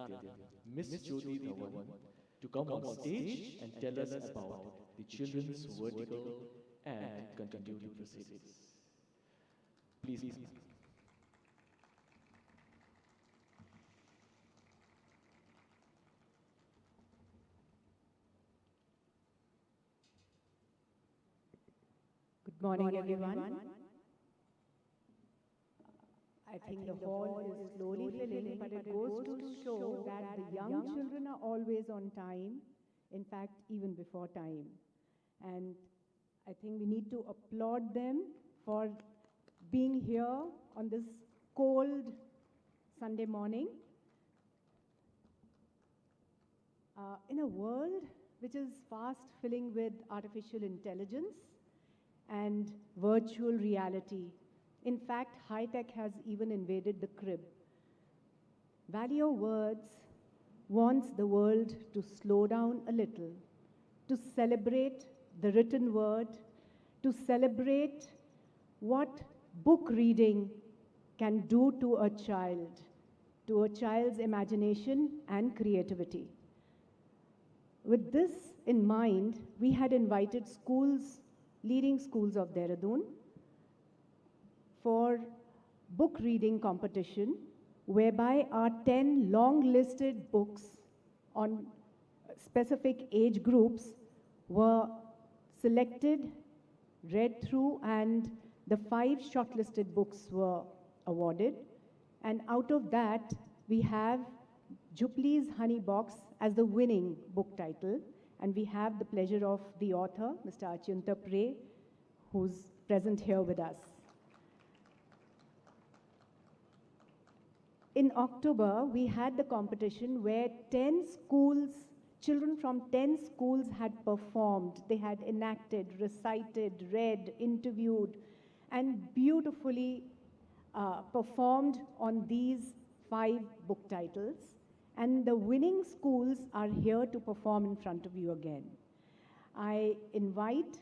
Natya, Miss Jyoti Dhawan, to come on stage and tell us about the children's vertical and continuity proceedings. Please. Good morning, everyone. I think the hall is slowly filling, but it goes to show that the young children are always on time, in fact, even before time. And I think we need to applaud them for being here on this cold Sunday morning. In a world which is fast filling with artificial intelligence and virtual reality. In fact, high-tech has even invaded the crib. VoW Words wants the world to slow down a little, to celebrate the written word, to celebrate what book reading can do to a child's imagination and creativity. With this in mind, we had invited schools, leading schools of Dehradun, for book reading competition, whereby our 10 long-listed books on specific age groups were selected, read through, and the 5 shortlisted books were awarded. And out of that, we have Jhupli's Honey Box as the winning book title. And we have the pleasure of the author, Mr. Achintyarup Ray, who's present here with us. In October, we had the competition where 10 schools, children from 10 schools had performed. They had enacted, recited, read, interviewed, and beautifully performed on these 5 book titles. And the winning schools are here to perform in front of you again. I invite,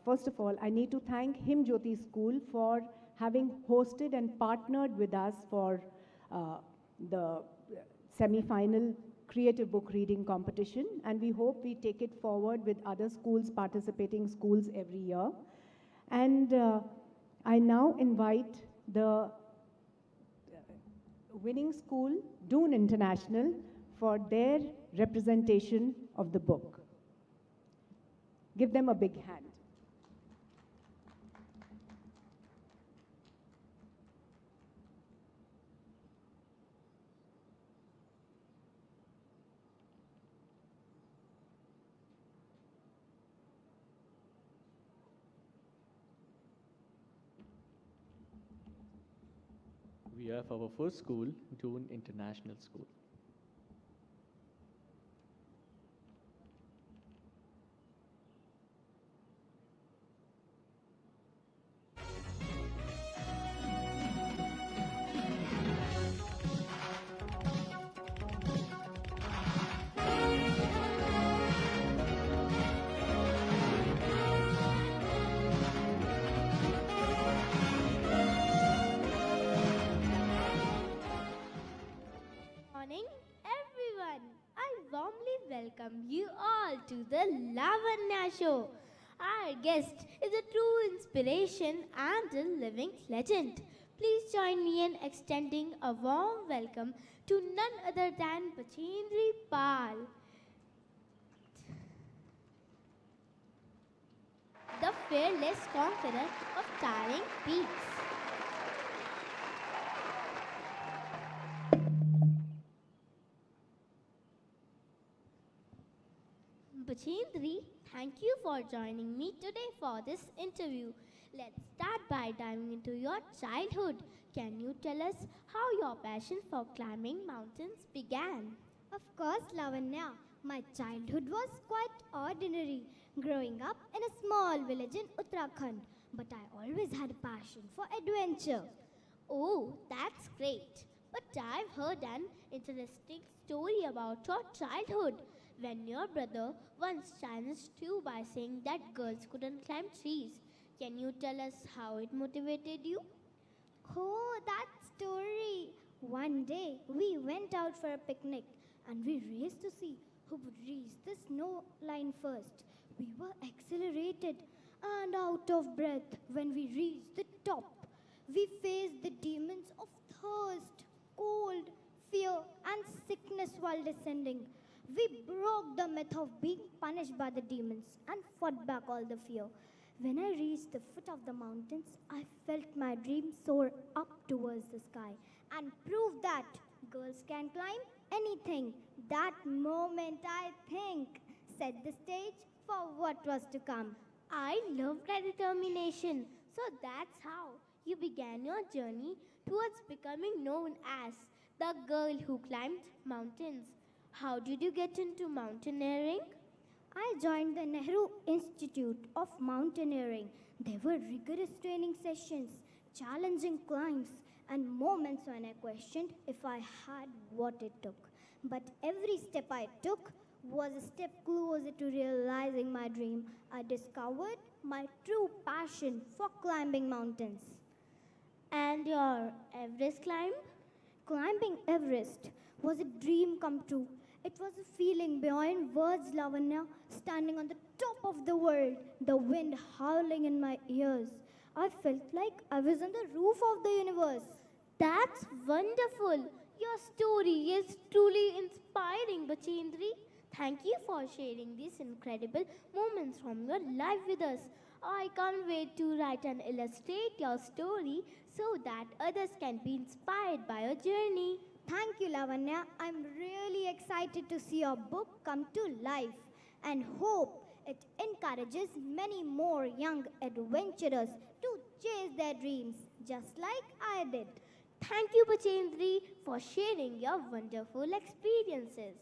first of all, I need to thank HimJyoti School for having hosted and partnered with us for the semi-final creative book reading competition. And we hope we take it forward with other schools, participating schools every year. And I now invite the winning school, Doon International, for their representation of the book. Give them a big hand. We have our first school, Doon International School. Welcome you all to the Lavanya show. Our guest is a true inspiration and a living legend. Please join me in extending a warm welcome to none other than Bachendri Pal, the fearless conqueror of towering peaks. Bachendri, thank you for joining me today for this interview. Let's start by diving into your childhood. Can you tell us how your passion for climbing mountains began? Of course, Lavanya. My childhood was quite ordinary, growing up in a small village in Uttarakhand. But I always had a passion for adventure. Oh, that's great. But I've heard an interesting story about your childhood, when your brother once challenged you by saying that girls couldn't climb trees. Can you tell us how it motivated you? Oh, that story. One day, we went out for a picnic and we raced to see who would reach the snow line first. We were exhilarated and out of breath when we reached the top. We faced the demons of thirst, cold, fear, and sickness while descending. We broke the myth of being punished by the demons and fought back all the fear. When I reached the foot of the mountains, I felt my dream soar up towards the sky and prove that girls can climb anything. That moment, I think, set the stage for what was to come. I love that determination. So that's how you began your journey towards becoming known as the girl who climbed mountains. How did you get into mountaineering? I joined the Nehru Institute of Mountaineering. There were rigorous training sessions, challenging climbs, and moments when I questioned if I had what it took. But every step I took was a step closer to realizing my dream. I discovered my true passion for climbing mountains. And your Everest climb? Climbing Everest was a dream come true. It was a feeling beyond words, Lavanya, standing on the top of the world, the wind howling in my ears. I felt like I was on the roof of the universe. That's wonderful. Your story is truly inspiring, Bachendri. Thank you for sharing these incredible moments from your life with us. I can't wait to write and illustrate your story so that others can be inspired by your journey. Thank you, Lavanya. I'm really excited to see your book come to life and hope it encourages many more young adventurers to chase their dreams, just like I did. Thank you, Bachendri, for sharing your wonderful experiences.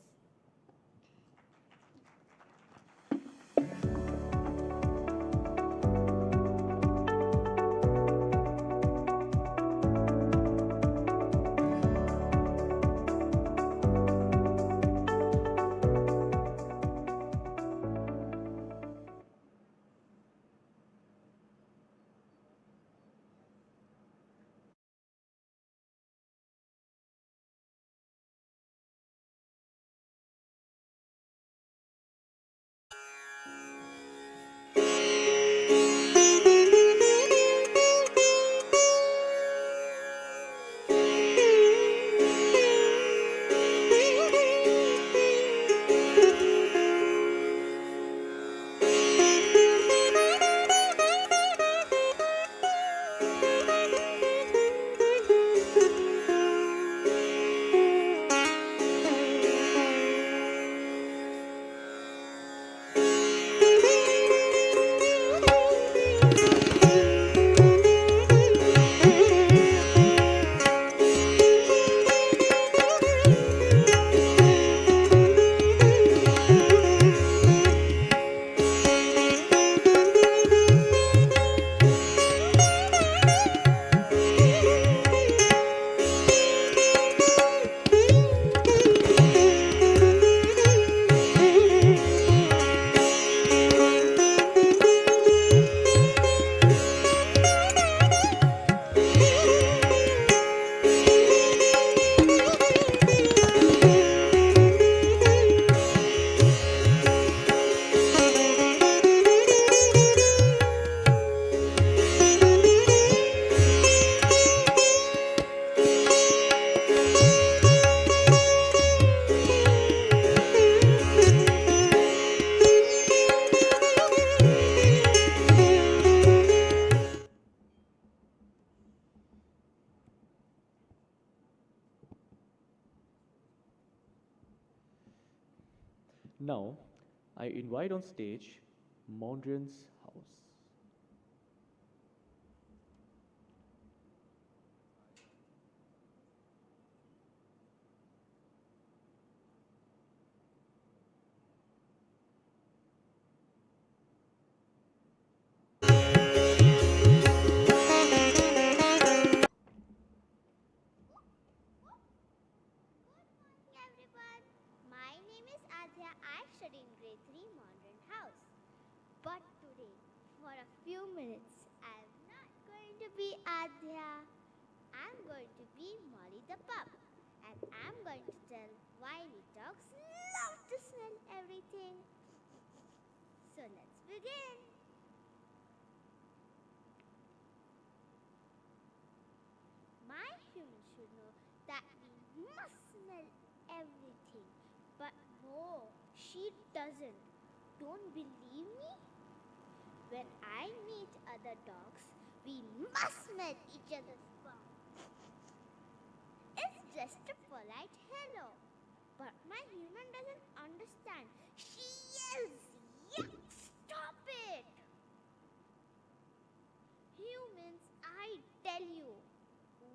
Now, I invite on stage Mondrian's house. Everyone, my name is Adya. I study in grade 3 Mondrian House. But today, for a few minutes, I'm not going to be Adya. I'm I'm going to be Molly the pup, and I'm going to tell why we dogs love to smell everything. So let's begin. My human should know that we must smell everything. But no, she doesn't. Don't believe me? When I meet other dogs, we must smell each other's bum. It's just a polite hello. But my human doesn't understand. She yells, "Yuck! Stop it!" Humans, I tell you,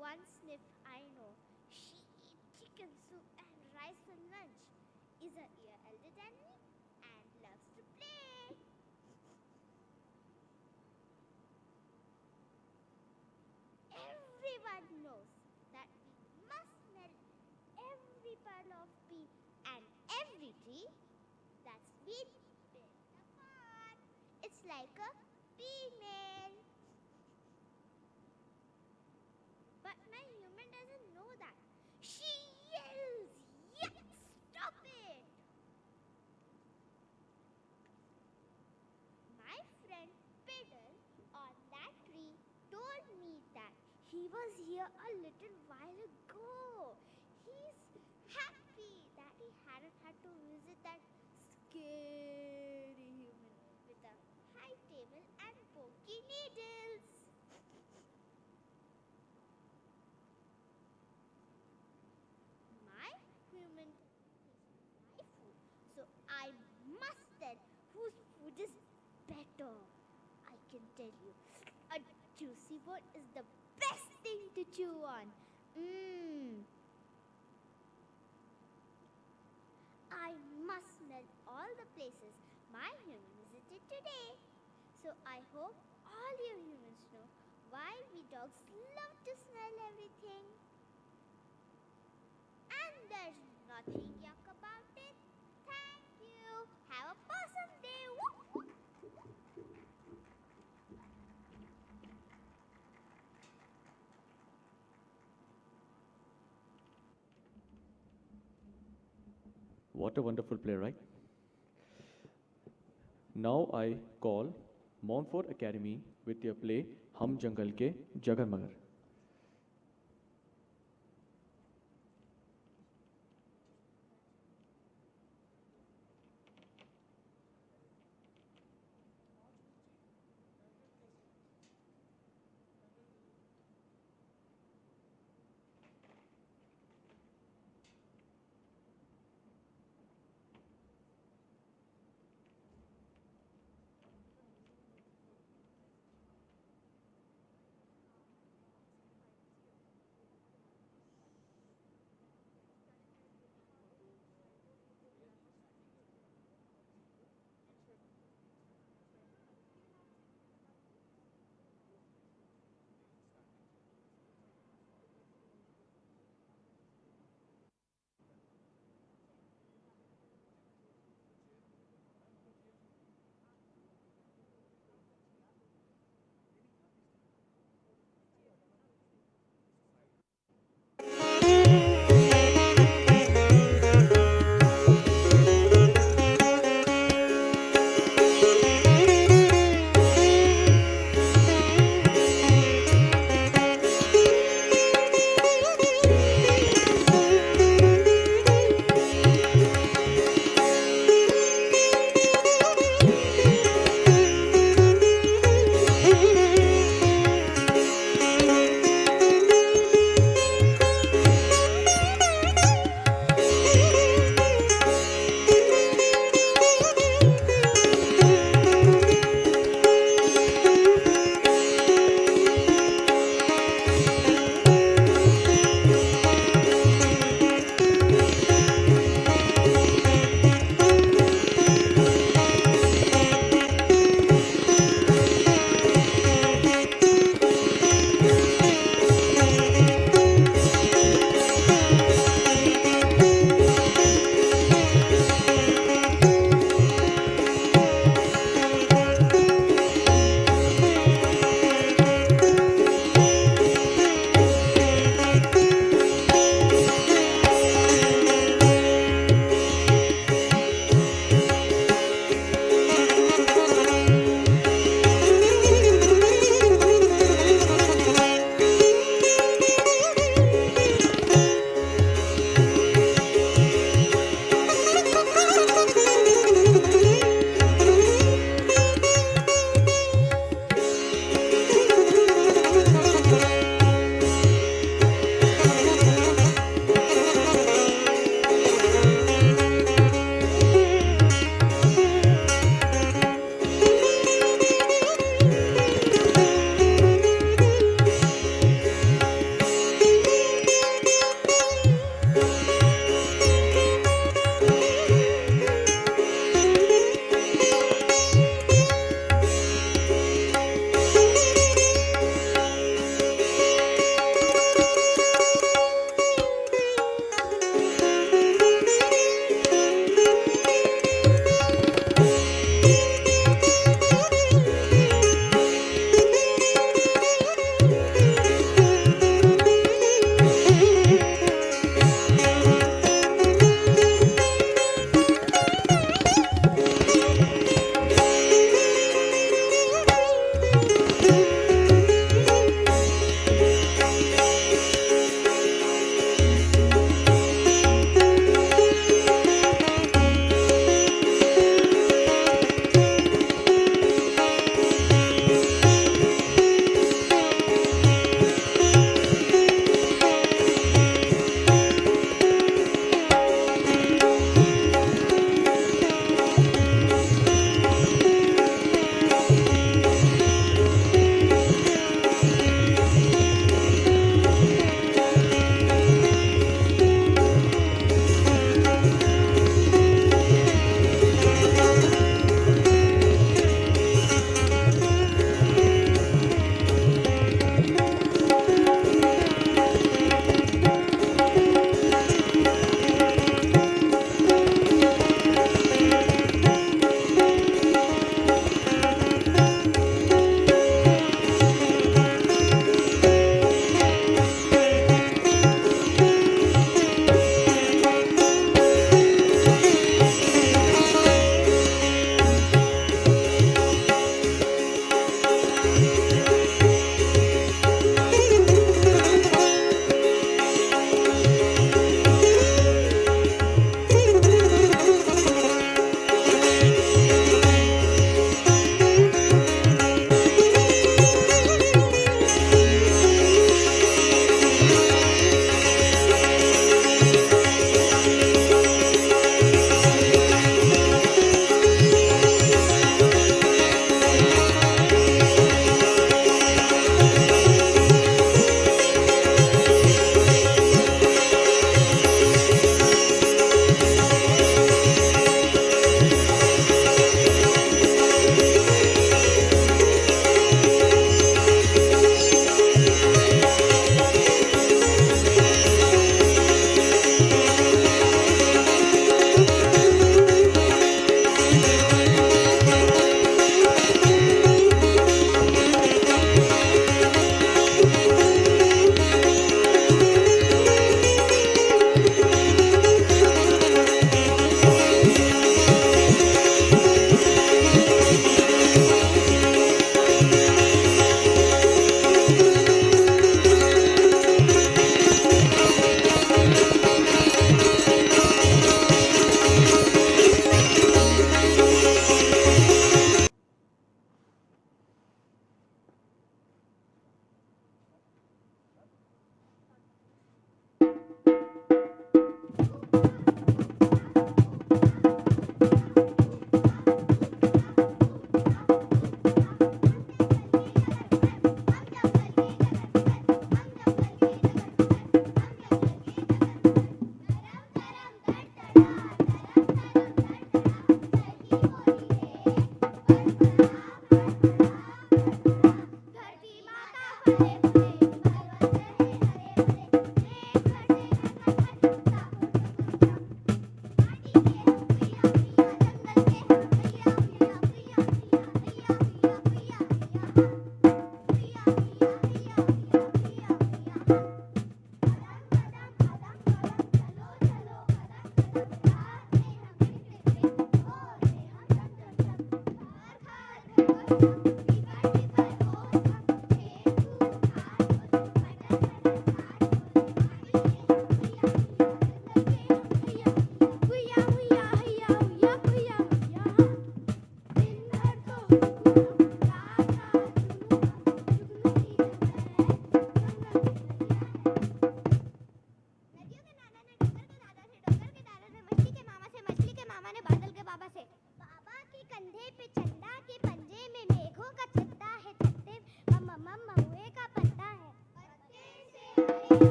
one Sniff I know, she eats chicken soup and rice for lunch, is a year elder than me, and loves to play. Everyone knows that we must smell every pearl of pea and every tree that's been built apart. It's like a female. But my human doesn't know that. She yells, "Yuck! Stop it!" My friend Peddle on that tree told me that he was here a little while ago. He's happy that he hadn't had to visit that scary human with a high table and pokey needles. My human is my food, so I must tell whose food is better. I can tell you, a juicy bone is the best thing to chew on. I must smell all the places my human visited today. So I hope all you humans know why we dogs love to smell everything. And there's nothing yuck about it. Thank you. Have a awesome day. Whoop. What a wonderful play, right? Now I call Montfort Academy with their play Hum Jungle Ke Jagar Magar.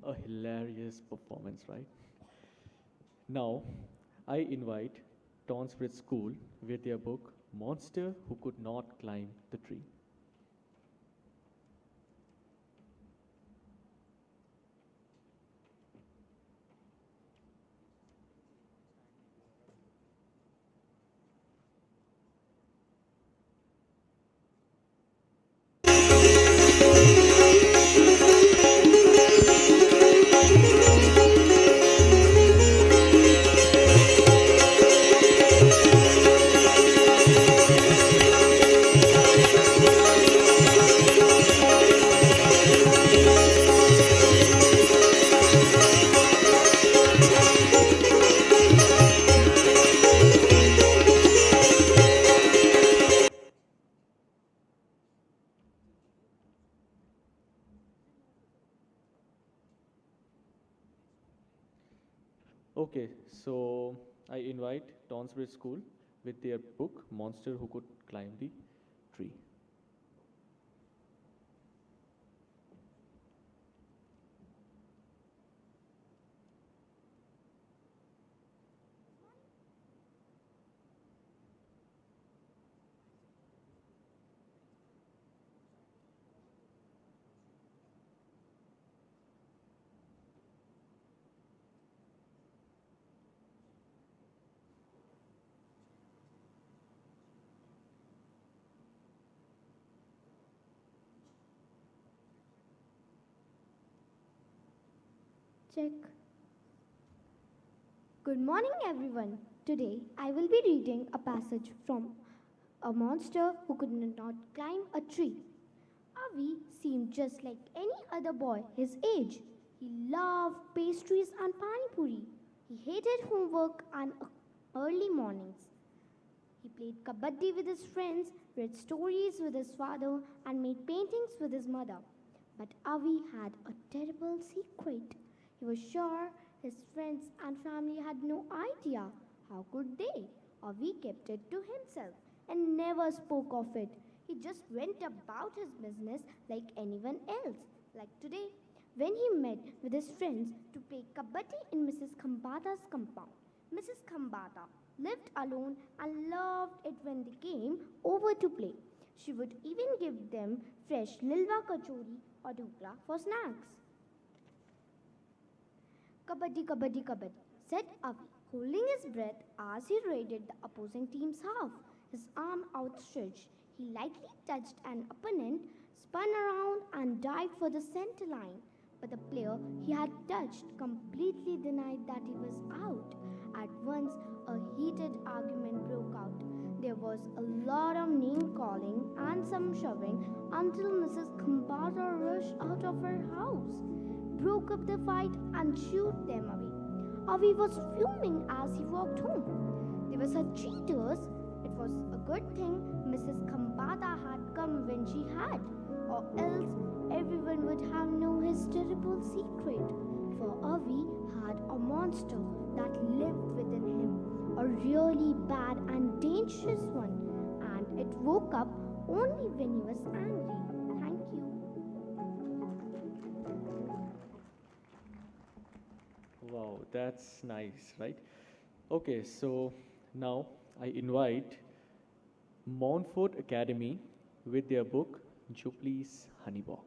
A hilarious performance, right? Now, I invite Tonsbridge School with their book Monster Who Could Not Climb the Tree. Okay, so I invite Tonsbridge School with their book Monster Who Could Climb the Tree. Check. Good morning, everyone. Today I will be reading a passage from A Monster Who Could Not Climb a Tree. Avi seemed just like any other boy his age. He loved pastries and pani puri. He hated homework and early mornings. He played kabaddi with his friends, read stories with his father, and made paintings with his mother. But Avi had a terrible secret. He was sure his friends and family had no idea. How could they? Avi kept it to himself and never spoke of it. He just went about his business like anyone else. Like today, when he met with his friends to play kabaddi in Mrs. Khambata's compound. Mrs. Khambata lived alone and loved it when they came over to play. She would even give them fresh lilwa kachori or dupla for snacks. Kabaddi, kabaddi, kabaddi, said Avi, holding his breath as he raided the opposing team's half. His arm outstretched, he lightly touched an opponent, spun around and dived for the center line. but the player he had touched completely denied that he was out. At once, a heated argument broke out. There was a lot of name calling and some shoving until Mrs. Kambata rushed out of her house, broke up the fight, and shooed them away. Avi was fuming as he walked home. They were such cheaters. It was a good thing Mrs. Kambata had come when she had, or else everyone would have known his terrible secret. For Avi had a monster that lived within him, a really bad and dangerous one, and it woke up only when he was angry. Thank you. Wow, that's nice, right? Okay, so now I invite Montfort Academy with their book Jhupli's Honey Box.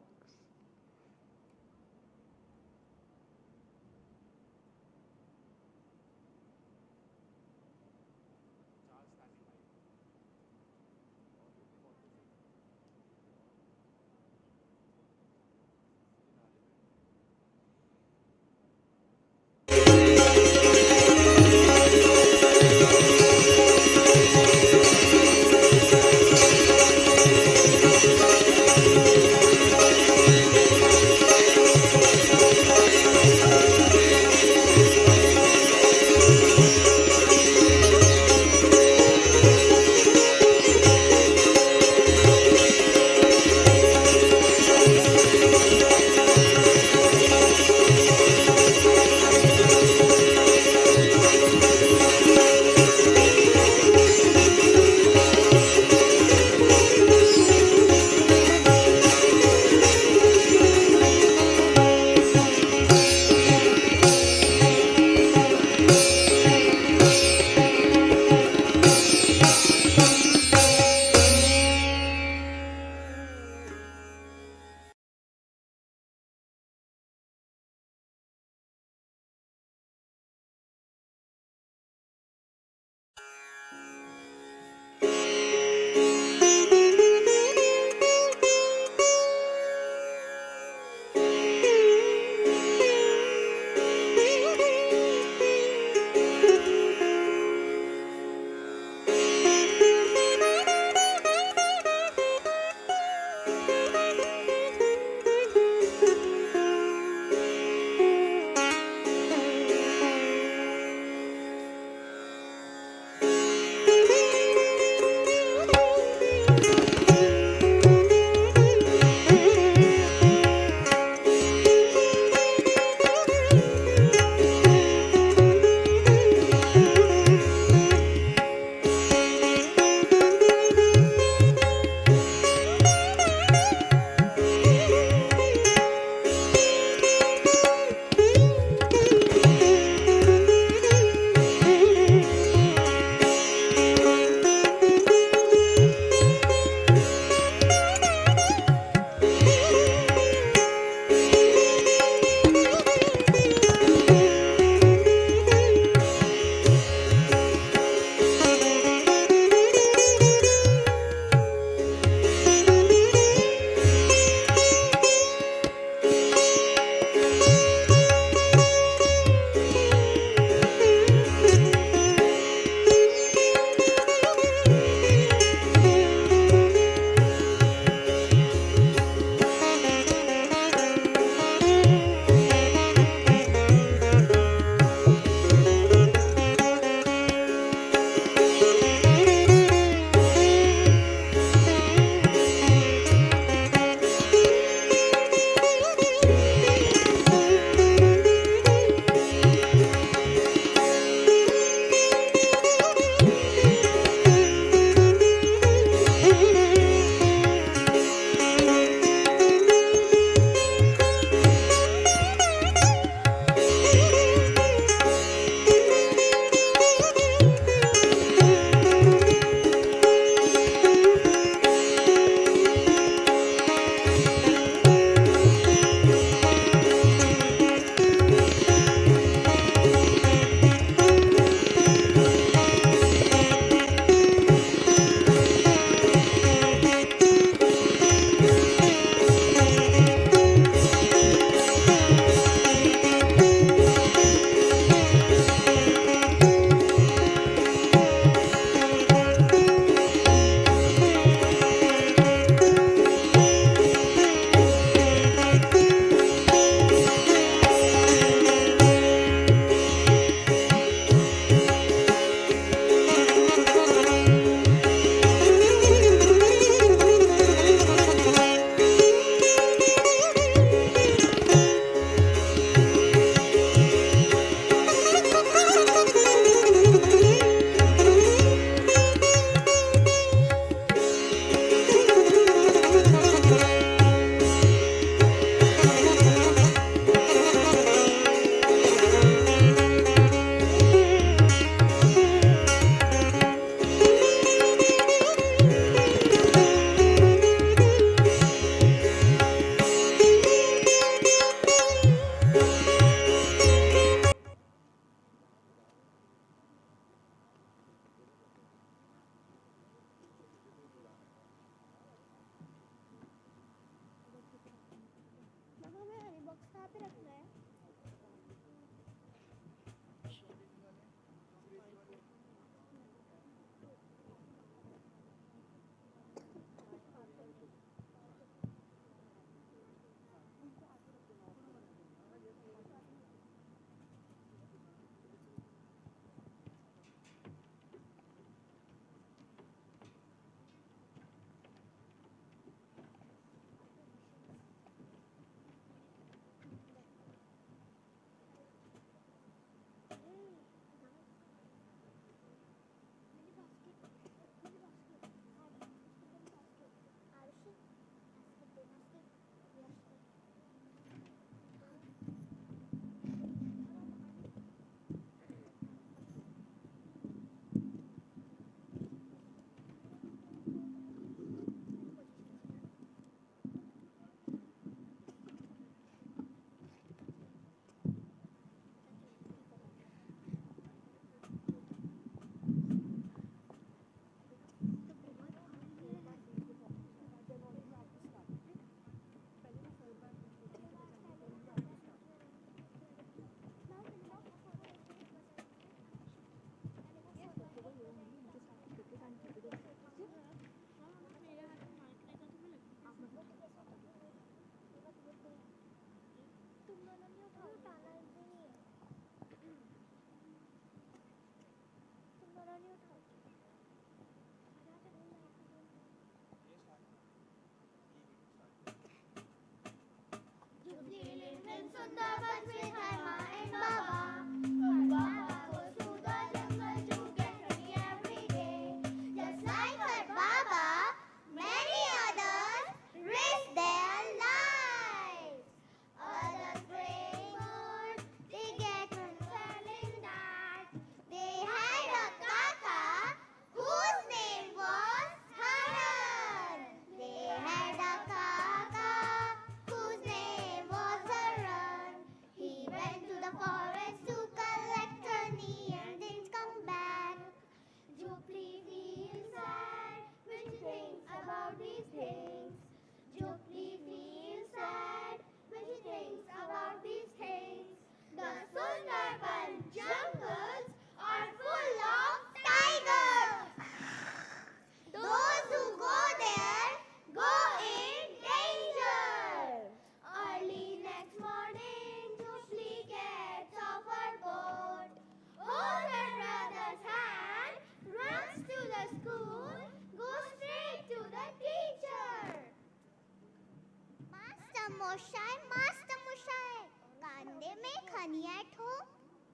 मोशाय मस्त मुशाय कांदे में खनिया ठो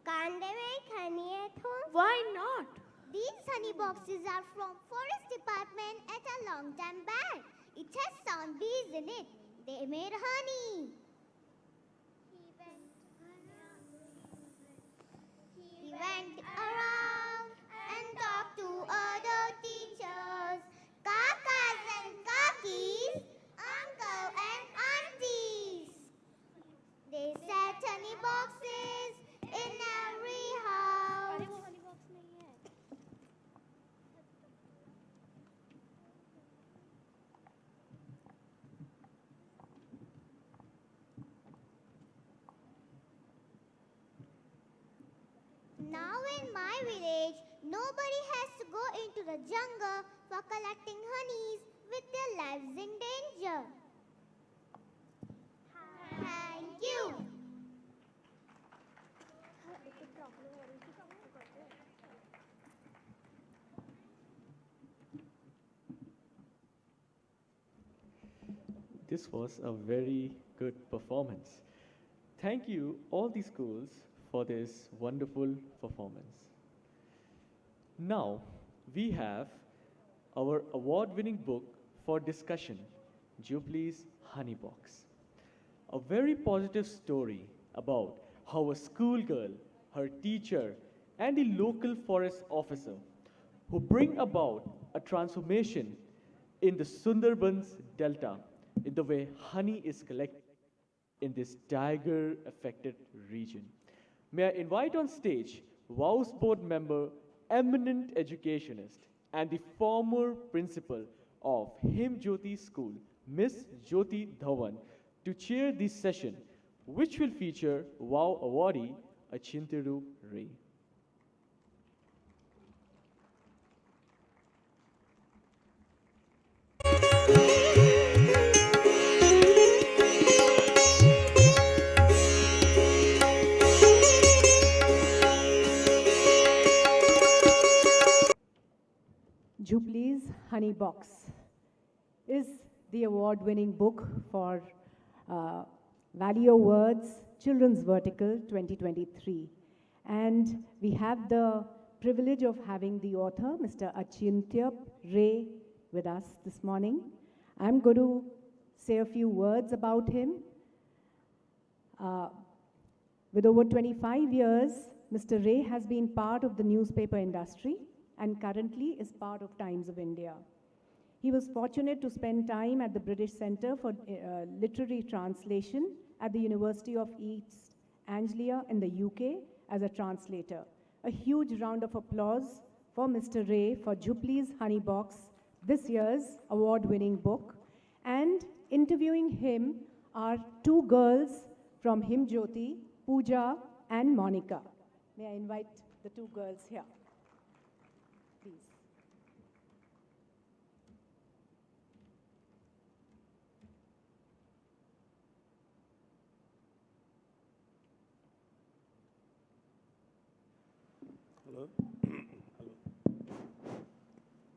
कांदे में खनिया ठो Why not? These honey boxes are from forest department at a long time back. It has sound bees in it. They made honey. He went around and talked to other teachers, kakas and kakis, uncle and aunties. They set honey boxes in every house. Now in my village, nobody has to go into the jungle for collecting honeys with their lives in danger. Thank you. This was a very good performance. Thank you, all the schools, for this wonderful performance. Now, we have our award winning book for discussion, Jhupli's Honey Box. A very positive story about how a schoolgirl, her teacher, and a local forest officer who bring about a transformation in the Sundarbans Delta in the way honey is collected in this tiger affected region. May I invite on stage VoW's board member, eminent educationist, and the former principal of HimJyoti School, Miss Jyoti Dhawan, to chair this session, which will feature VoW Awardee Achintyarup Ray. Jhupli's Honey Box is the award-winning book for VoW Awards Children's Vertical 2023. And we have the privilege of having the author, Mr. Achintyarup Ray, with us this morning. I'm going to say a few words about him. With over 25 years, Mr. Ray has been part of the newspaper industry and currently is part of Times of India. He was fortunate to spend time at the British Centre for Literary Translation at the University of East Anglia in the UK as a translator. A huge round of applause for Mr. Ray for Jhupli's Honey Box, this year's award-winning book. And interviewing him are two girls from HimJyoti, Pooja and Monica. May I invite the two girls here, please. Hello.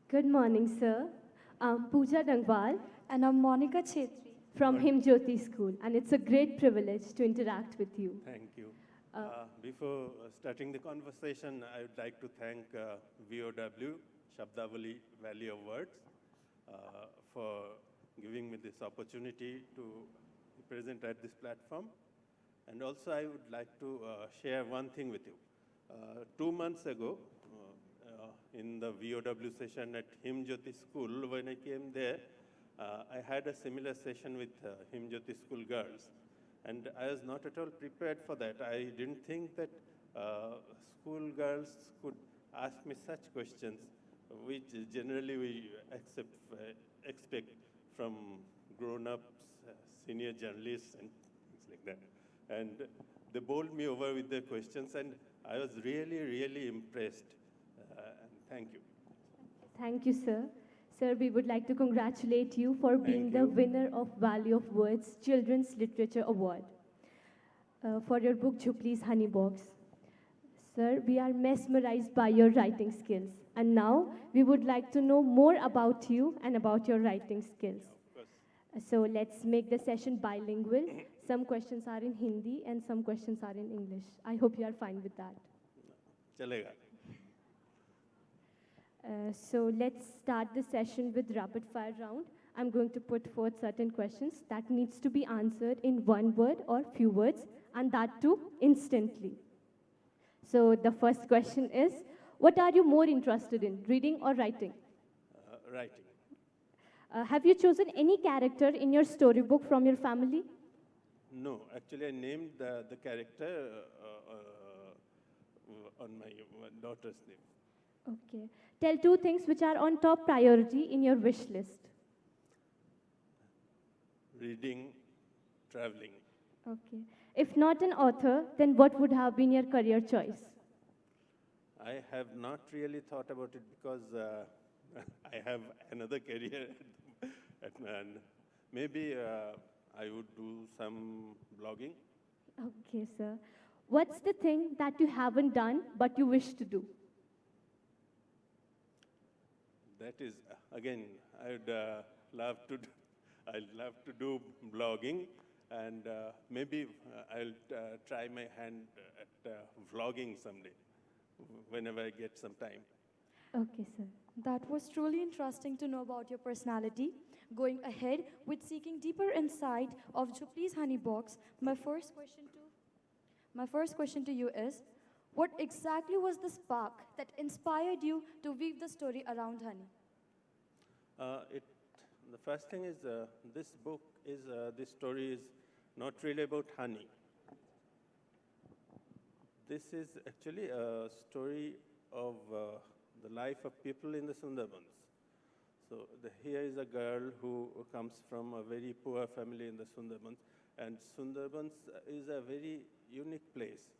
Good morning, sir. I'm Pooja Dangwal And I'm Monica Chetri. from HimJyoti School, and it's a great privilege to interact with you. Thank you. Before starting the conversation, I would like to thank VoW Shabdavali VoW Awards for giving me this opportunity to present at this platform. And also, I would like to share one thing with you. 2 months ago, in the VoW session at HimJyoti School, when I came there, I had a similar session with HimJyoti School girls. And I was not at all prepared for that. I didn't think that school girls could ask me such questions, which generally we expect from grown-ups, senior journalists, and things like that. And they bowled me over with their questions, and I was really, really impressed. And thank you. Thank you, sir. Sir, we would like to congratulate you for being the winner of Valley of Words Children's Literature Award for your book Jhupli's Honey Box. Sir, we are mesmerized by your writing skills. And now we would like to know more about you and about your writing skills. So let's make the session bilingual. Some questions are in Hindi and some questions are in English. I hope you are fine with that. Chalega. So let's start the session with rapid fire round. I'm going to put forth certain questions that needs to be answered in one word or few words, and that too instantly. So the first question is, what are you more interested in, reading or writing? Writing. Have you chosen any character in your storybook from your family? No, actually I named the character on my daughter's name. Okay. Tell two things which are on top priority in your wish list. Reading, traveling. Okay. If not an author, then what would have been your career choice? I have not really thought about it because I have another career. And maybe I would do some blogging. Okay, sir. What's the thing that you haven't done but you wish to do? That is, again, I'd love to do blogging, and maybe I'll try my hand at vlogging someday, whenever I get some time. Okay, sir. That was truly interesting to know about your personality. Going ahead with seeking deeper insight of Jhupli's honey box, my first question to you is, what exactly was the spark that inspired you to weave the story around honey? The first thing is this story is not really about honey. This is actually a story of the life of people in the Sundarbans. So here is a girl who comes from a very poor family in the Sundarbans, and Sundarbans is a very unique place.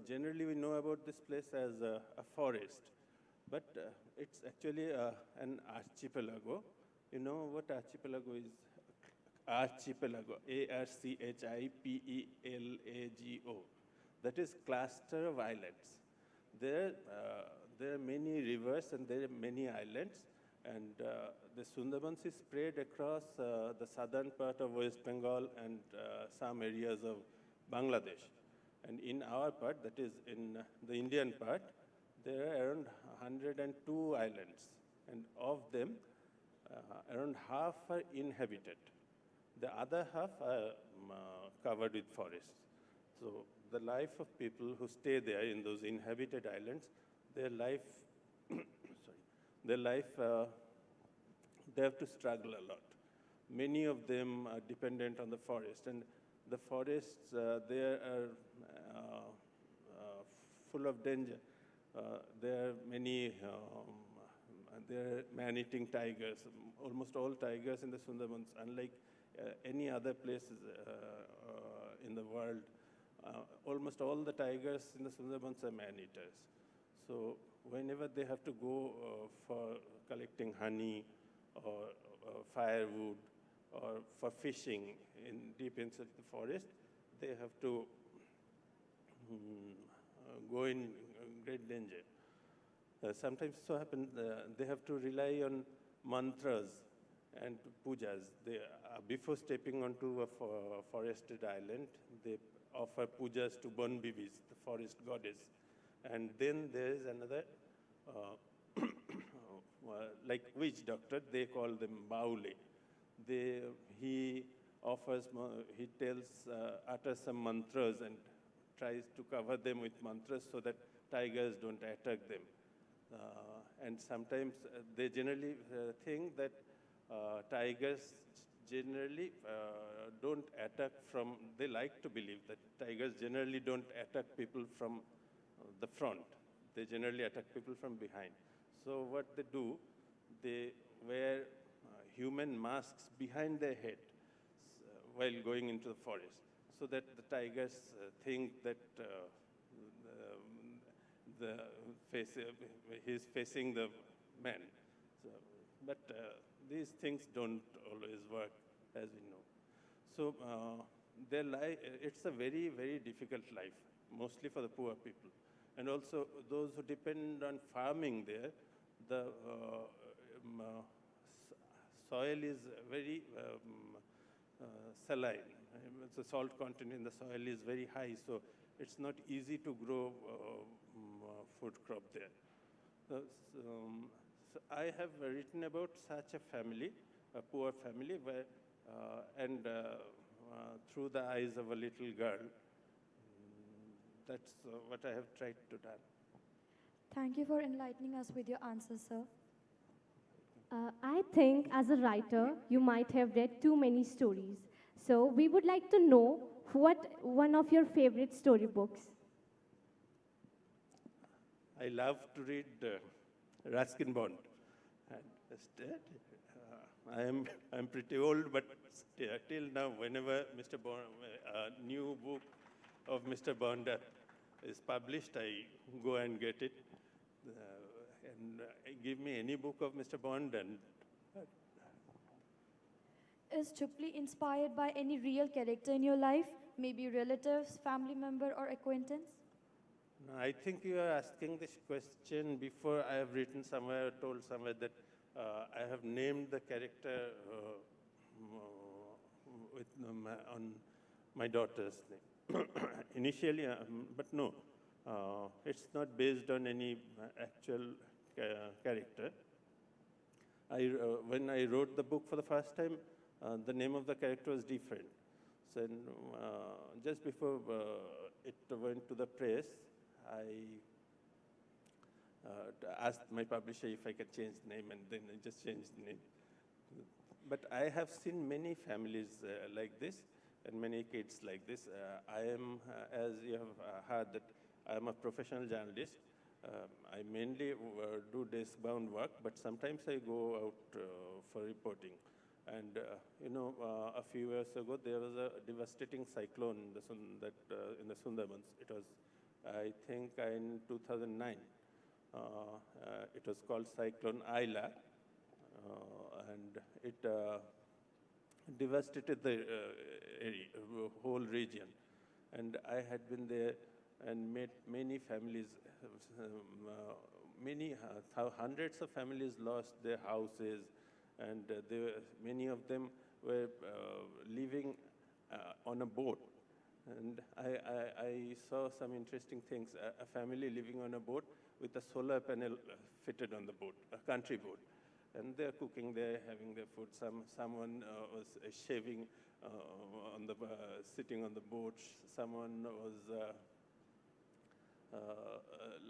Generally we know about this place as a forest, but it's actually an archipelago. You know what archipelago is? Archipelago, Archipelago. That is cluster of islands. There are many rivers and there are many islands, and the Sundarbans is spread across the southern part of West Bengal and some areas of Bangladesh. And in our part, that is in the Indian part, there are around 102 islands, and of them, around half are inhabited. The other half are covered with forests. So the life of people who stay there in those inhabited islands, their life, they have to struggle a lot. Many of them are dependent on the forest, and the forests there are full of danger. There are many, there are man-eating tigers. Almost all tigers in the Sundarbans, unlike any other places in the world, almost all the tigers in the Sundarbans are man-eaters. So whenever they have to go for collecting honey or firewood or for fishing deep inside the forest, they have to go in great danger. Sometimes so happens they have to rely on mantras and pujas. Before stepping onto a forested island, they offer pujas to Bon Bibis, the forest goddess. And then there is another, like witch doctor, they call them Baule. He utters some mantras and tries to cover them with mantras so that tigers don't attack them. And sometimes they generally think that tigers generally don't attack from, they like to believe that tigers generally don't attack people from the front. They generally attack people from behind. So what they do, they wear human masks behind their head while going into the forest, so that the tigers think that he's facing the man. So, but these things don't always work, as we know. So their life, it's a very, very difficult life, mostly for the poor people. And also those who depend on farming there, the soil is very saline. The salt content in the soil is very high, so it's not easy to grow food crop there. So I have written about such a family, a poor family, where, through the eyes of a little girl. That's what I have tried to do. Thank you for enlightening us with your answer, sir. I think as a writer, you might have read too many stories. So we would like to know what one of your favorite storybooks. I love to read Ruskin Bond. And I'm pretty old, but till now, whenever Mr. Bond, a new book of Mr. Bond is published, I go and get it. Give me any book of Mr. Bond. And Is Jhupli inspired by any real character in your life? Maybe relatives, family member, or acquaintance? no, I think you are asking this question before I have written somewhere, told somewhere that I have named the character on my daughter's name. Initially, but no, it's not based on any actual character. When I wrote the book for the first time, the name of the character was different. So just before it went to the press, I asked my publisher if I could change the name, and then I just changed the name. But I have seen many families like this, and many kids like this. I am, as you have heard, that I am a professional journalist. I mainly do desk-bound work, but sometimes I go out for reporting. And a few years ago, there was a devastating cyclone in the Sundarbans. It was, I think, in 2009. It was called Cyclone Ayla, and it devastated the whole region. And I had been there and met many families. Hundreds of families lost their houses, and many of them were living on a boat. And I saw some interesting things. A family living on a boat with a solar panel fitted on the boat, a country boat. And they're cooking there, having their food. Someone was shaving sitting on the boat. Someone was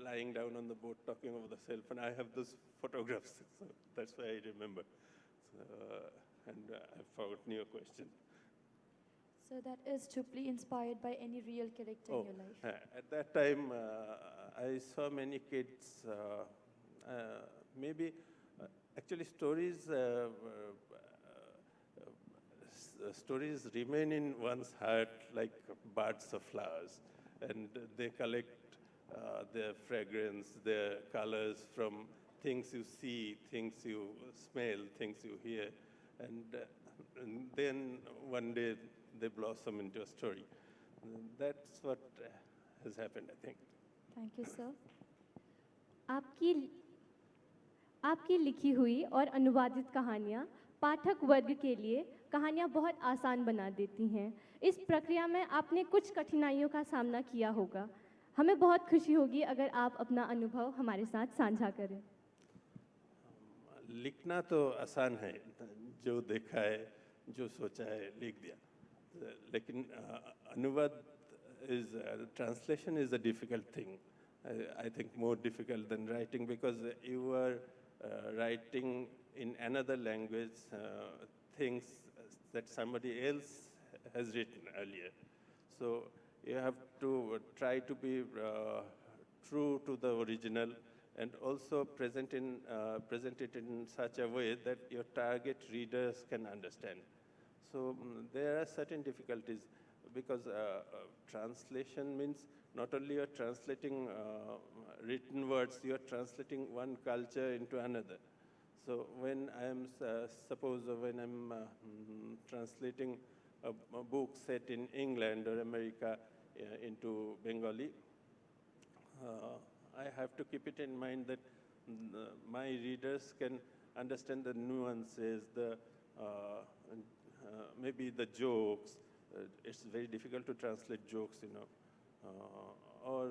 lying down on the boat talking over the cell phone. I have those photographs, so that's why I remember. And I forgot your question. So that is Jhupli inspired by any real character in your life? At that time, I saw many kids, maybe, actually stories remain in one's heart like buds of flowers, and they collect their fragrance, their colors from things you see, things you smell, things you hear, and then one day they blossom into a story. That's what has happened, I think. Thank you, sir. आपकी लिखी हुई और अनुवादित कहानियाँ पाठक वर्ग के लिए कहानियाँ बहुत आसान बना देती हैं। इस प्रक्रिया में आपने कुछ कठिनाइयों का सामना किया होगा। हमें बहुत खुशी होगी अगर आप अपना अनुभव हमारे साथ साझा करें। लिखना तो आसान है, जो देखा है, जो सोचा है, लिख दिया। लेकिन अनुवाद translation is a difficult thing. I think more difficult than writing, because you are writing in another language things that somebody else has written earlier. So you have to try to be true to the original, and also present it in such a way that your target readers can understand. So there are certain difficulties, because translation means not only you're translating written words, you're translating one culture into another. So when I'm, when I'm translating a book set in England or America into Bengali, I have to keep it in mind that my readers can understand the nuances, maybe the jokes. It's very difficult to translate jokes, or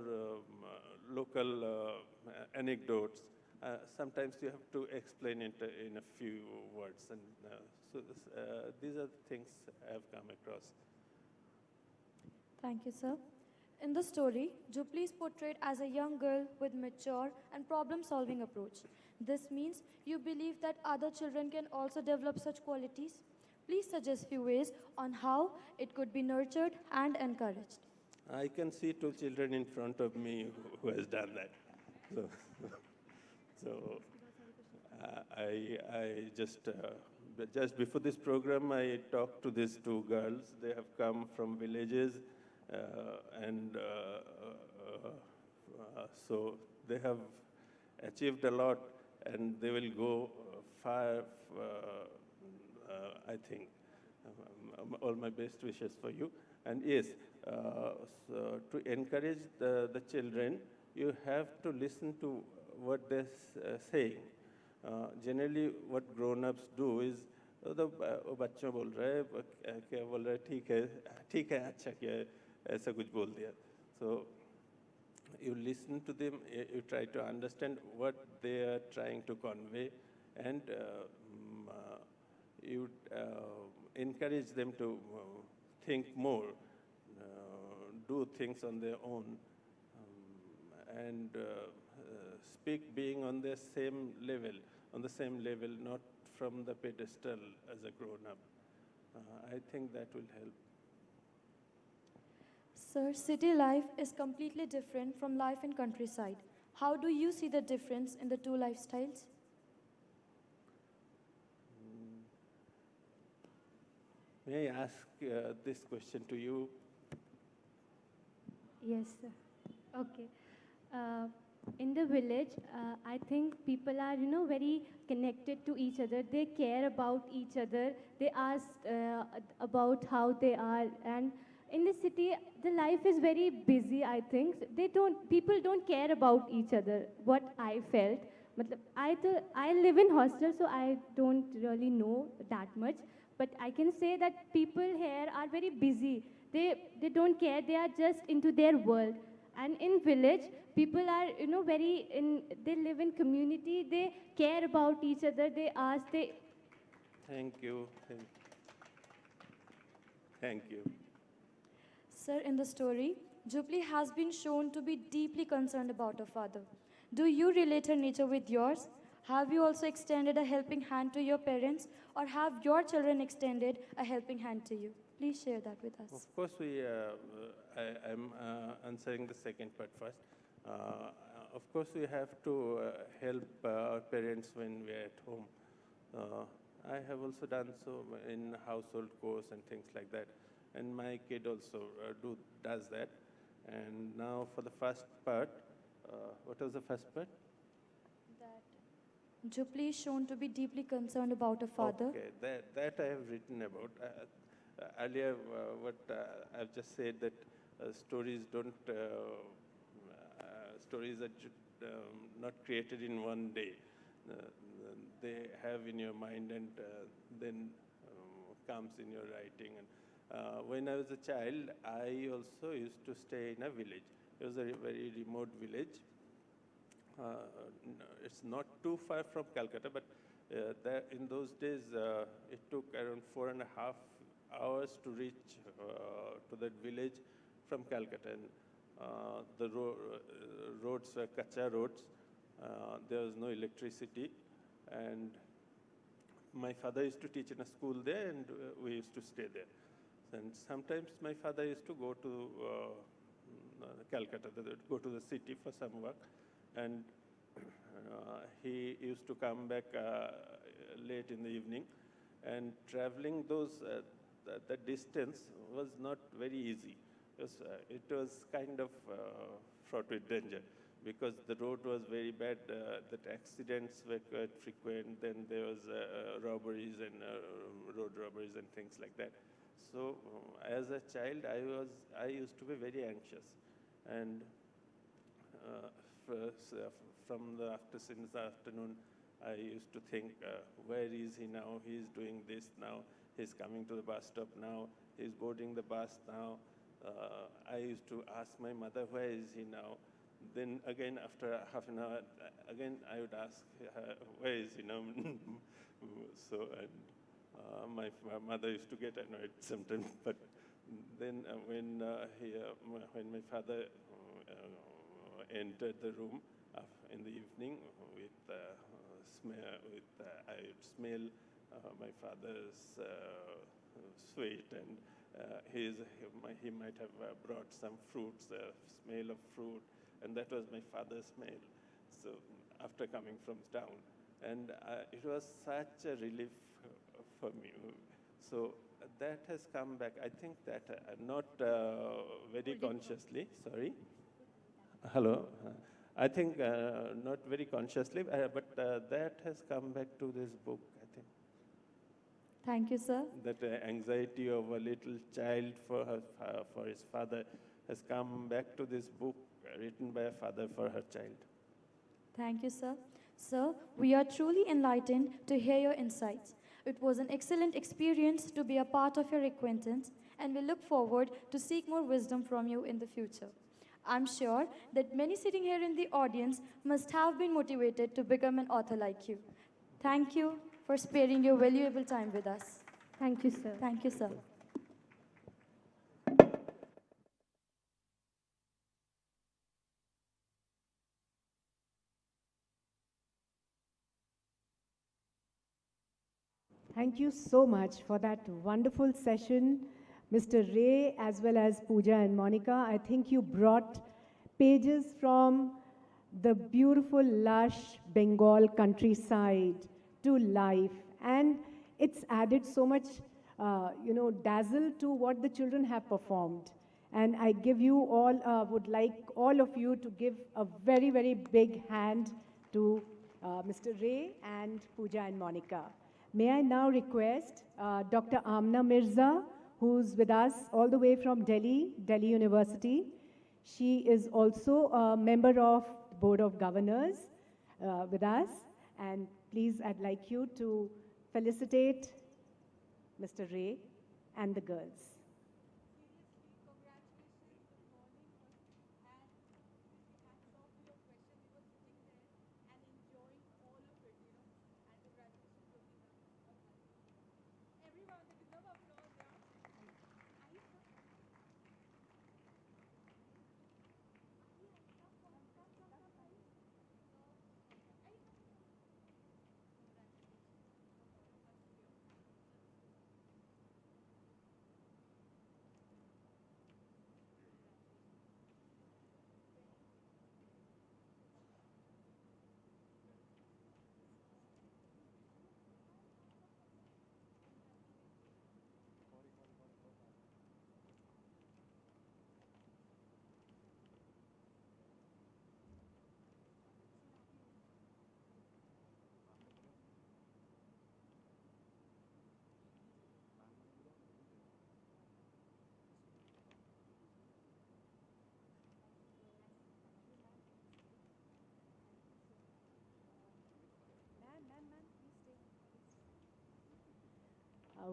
local anecdotes. Sometimes you have to explain it in a few words, and these are the things I have come across. Thank you, sir. In the story, Jhupli is portrayed as a young girl with mature and problem-solving approach. This means you believe that other children can also develop such qualities. Please suggest few ways on how it could be nurtured and encouraged. I can see two children in front of me who has done that. So I just before this program, I talked to these two girls. They have come from villages, and so they have achieved a lot, and they will go far. I think all my best wishes for you. And yes, so to encourage the children, you have to listen to what they're saying. Generally, what grown-ups do is, वो बच्चों बोल रहे हैं, क्या बोल रहे हैं, ठीक है, अच्छा किया है, ऐसा कुछ बोल दिया. So you listen to them, you try to understand what they are trying to convey, and you encourage them to think more, do things on their own, and speak being on the same level, not from the pedestal as a grown-up. I think that will help. Sir, city life is completely different from life in countryside. How do you see the difference in the two lifestyles? May I ask this question to you? Yes, sir. Okay. In the village, I think people are, very connected to each other. They care about each other. They ask about how they are. And in the city, the life is very busy, I think. People don't care about each other, what I felt. I live in hostel, so I don't really know that much. But I can say that people here are very busy. They don't care. They are just into their world. And in village, people are, they live in community. They care about each other. They ask, Thank you. Thank you. Sir, in the story, Jhupli has been shown to be deeply concerned about her father. Do you relate her nature with yours? Have you also extended a helping hand to your parents, or have your children extended a helping hand to you? Please share that with us. Of course, I'm answering the second part first. Of course, we have to help our parents when we're at home. I have also done so in household chores and things like that. And my kid also does that. And now for the first part, what was the first part? That Jhupli is shown to be deeply concerned about her father. Okay, that I have written about. Earlier, what I've just said that stories are not created in one day. They have in your mind, and then comes in your writing. And when I was a child, I also used to stay in a village. It was a very remote village. It's not too far from Calcutta, but in those days, it took around 4.5 hours to reach to that village from Calcutta. And the roads were kacha roads. There was no electricity. And my father used to teach in a school there, and we used to stay there. And sometimes my father used to go to Calcutta, go to the city for some work. And he used to come back late in the evening. And traveling the distance was not very easy. It was kind of fraught with danger, because the road was very bad, that accidents were quite frequent, then there was robberies and road robberies and things like that. So as a child, I used to be very anxious. And since the afternoon, I used to think, where is he now? He's doing this now. He's coming to the bus stop now. He's boarding the bus now. I used to ask my mother, where is he now? Then again, after half an hour, again I would ask her, where is he now? So, and my mother used to get annoyed sometimes. But then when my father entered the room in the evening with I would smell my father's sweet, and he might have brought some fruits, smell of fruit, and that was my father's smell. So after coming from town, and it was such a relief for me. So that has come back. I think that not very consciously. Sorry. Hello. I think not very consciously, but that has come back to this book, I think. Thank you, sir. That anxiety of a little child for his father has come back to this book written by a father for her child. Thank you, sir. Sir, we are truly enlightened to hear your insights. It was an excellent experience to be a part of your acquaintance, and we look forward to seek more wisdom from you in the future. I'm sure that many sitting here in the audience must have been motivated to become an author like you. Thank you for sparing your valuable time with us. Thank you, sir. Thank you, sir. Thank you so much for that wonderful session, Mr. Ray, as well as Pooja and Monica. I think you brought pages from the beautiful, lush Bengal countryside to life. And it's added so much, dazzle to what the children have performed. And I give you all, would like all of you to give a very, very big hand to Mr. Ray and Pooja and Monica. May I now request Dr. Amna Mirza, who's with us all the way from Delhi University. She is also a member of the Board of Governors with us. And please, I'd like you to felicitate Mr. Ray and the girls.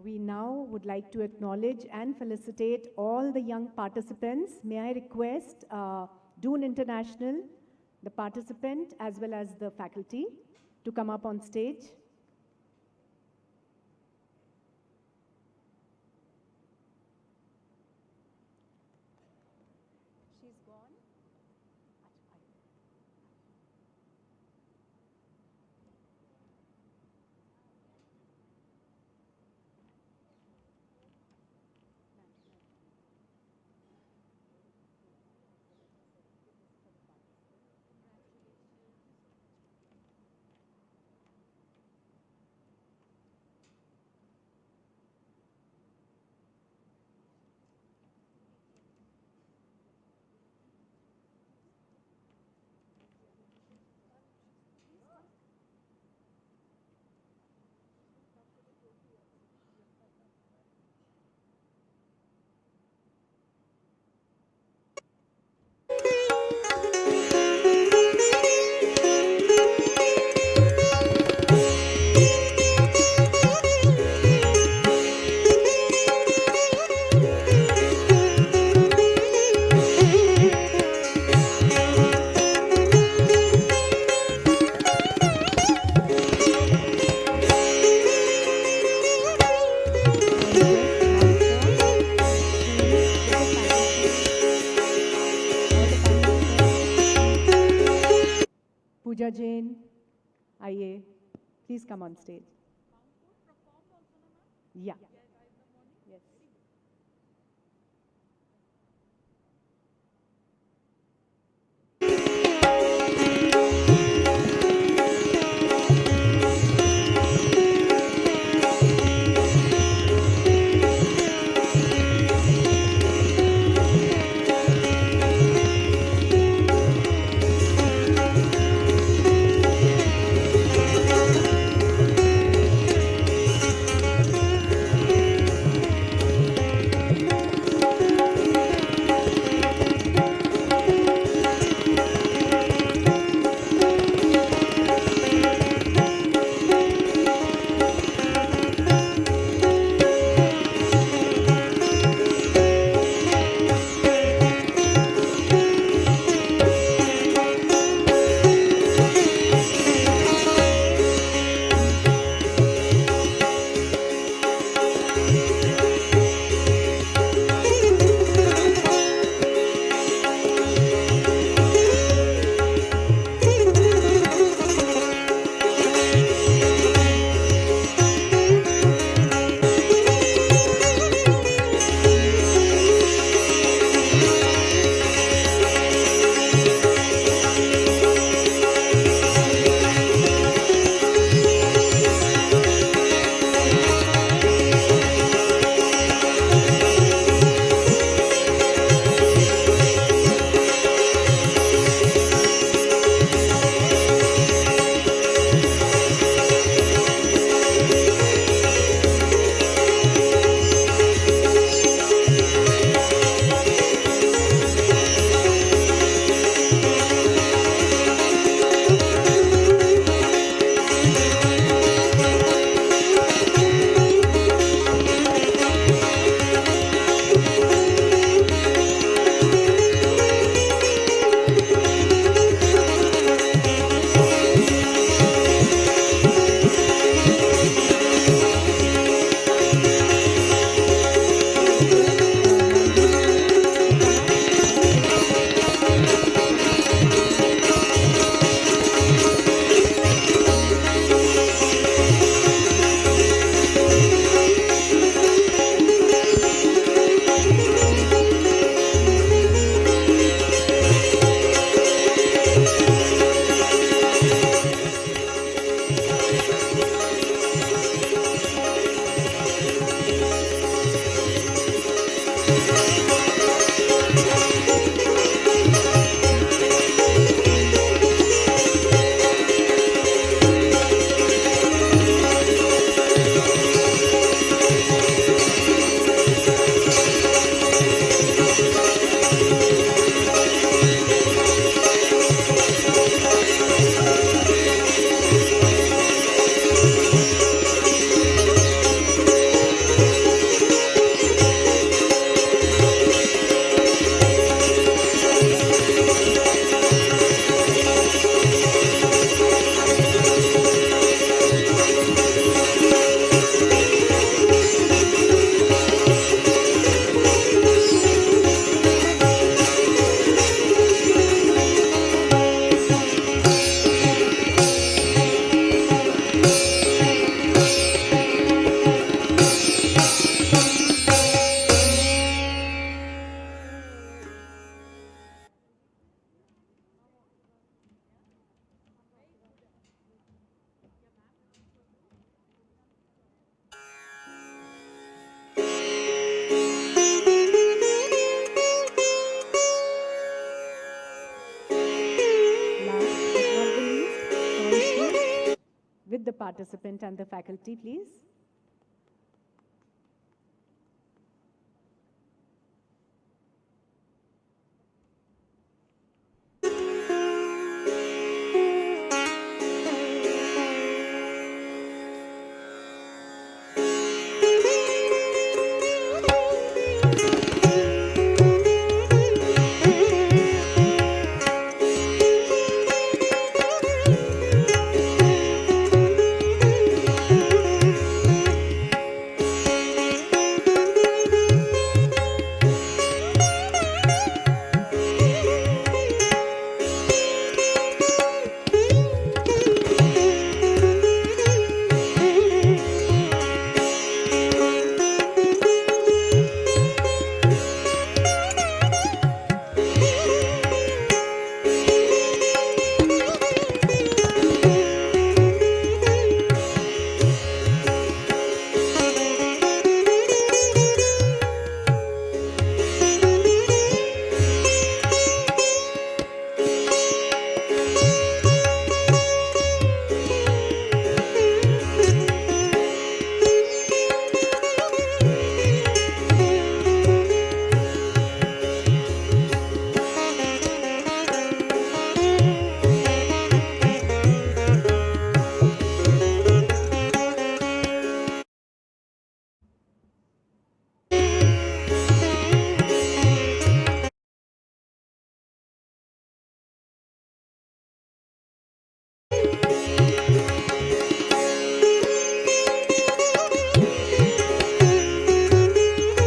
We now would like to acknowledge and felicitate all the young participants. May I request Doon International, the participant as well as the faculty, to come up on stage. She's gone. Jajain, आइए, please come on stage. Yeah. Yes. with the participant and the faculty, please.